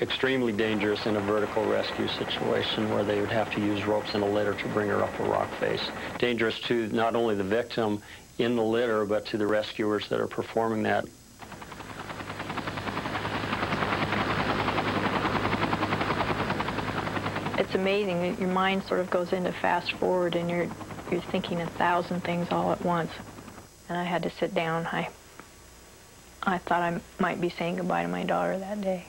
extremely dangerous in a vertical rescue situation where they would have to use ropes and a litter to bring her up a rock face. Dangerous to not only the victim in the litter, but to the rescuers that are performing that. It's amazing that your mind sort of goes into fast forward and you're thinking 1,000 things all at once. And I had to sit down. I thought I might be saying goodbye to my daughter that day.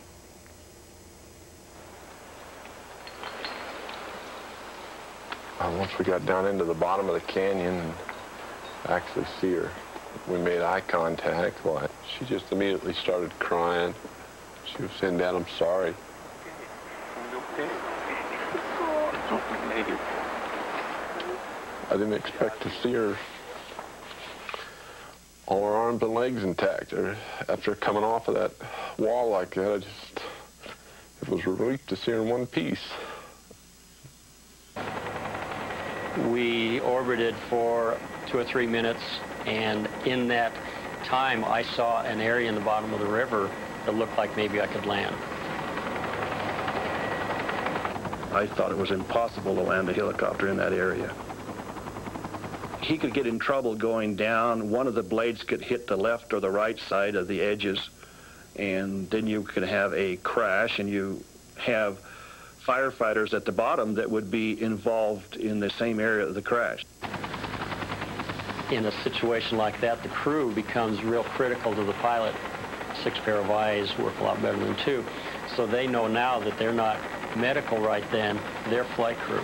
Once we got down into the bottom of the canyon and actually see her, we made eye contact. Well, she just immediately started crying. She was saying, "Dad, I'm sorry." I didn't expect to see her, all her arms and legs intact. After coming off of that wall like that, it was a relief to see her in one piece. We orbited for 2 or 3 minutes, and in that time I saw an area in the bottom of the river that looked like maybe I could land. I thought it was impossible to land a helicopter in that area. He could get in trouble going down. One of the blades could hit the left or the right side of the edges, and then you could have a crash, and you have firefighters at the bottom that would be involved in the same area of the crash. In a situation like that, the crew becomes real critical to the pilot. 6 pair of eyes work a lot better than 2. So they know now that they're not medical right then, they're flight crew.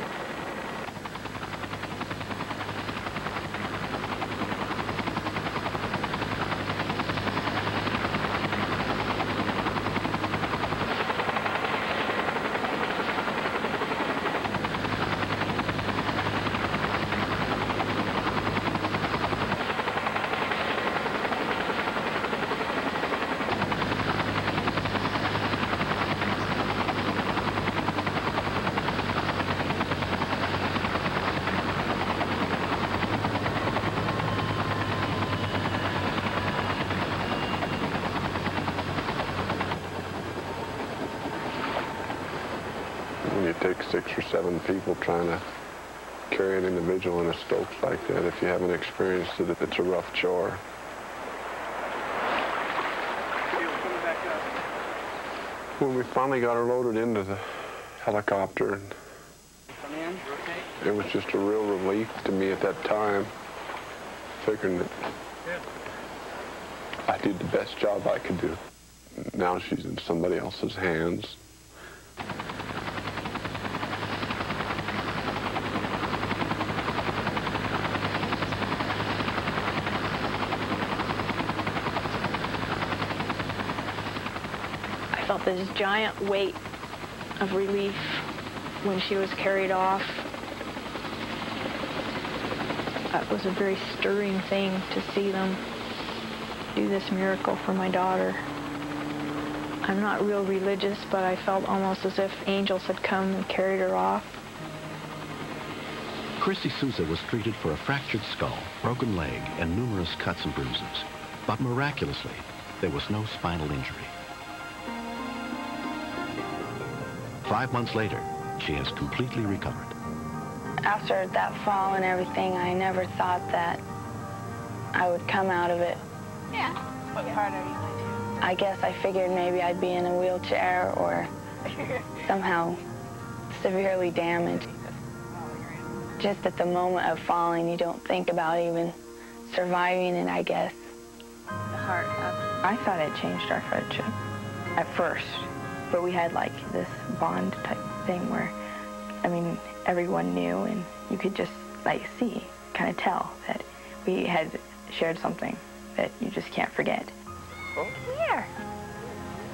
When you take 6 or 7 people trying to carry an individual in a Stokes like that, if you haven't experienced it, it's a rough chore. When we finally got her loaded into the helicopter, it was just a real relief to me at that time, figuring that I did the best job I could do. Now she's in somebody else's hands. I felt this giant weight of relief when she was carried off. It was a very stirring thing to see them do this miracle for my daughter. I'm not real religious, but I felt almost as if angels had come and carried her off. Rescie Souza was treated for a fractured skull, broken leg, and numerous cuts and bruises. But miraculously, there was no spinal injury. 5 months later, she has completely recovered. After that fall and everything, I never thought that I would come out of it. Yeah. What part are you going to? I guess I figured maybe I'd be in a wheelchair or somehow severely damaged. Just at the moment of falling, you don't think about even surviving it, I guess. The heart of... I thought it changed our friendship at first, but we had like this bond type thing where, I mean, everyone knew and you could just like see, kind of tell that we had shared something that you just can't forget. Oh, here.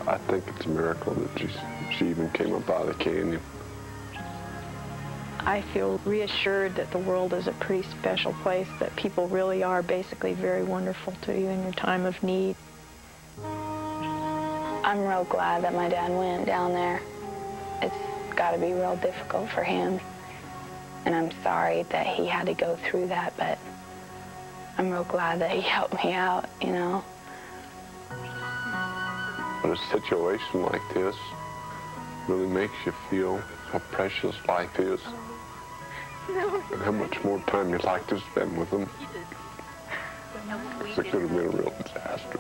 I think it's a miracle that she even came up out of the canyon. I feel reassured that the world is a pretty special place, that people really are basically very wonderful to you in your time of need. I'm real glad that my dad went down there. It's got to be real difficult for him. And I'm sorry that he had to go through that, but I'm real glad that he helped me out, you know. In a situation like this, really makes you feel how precious life is and how much more time you'd like to spend with them. It could have been a real disaster.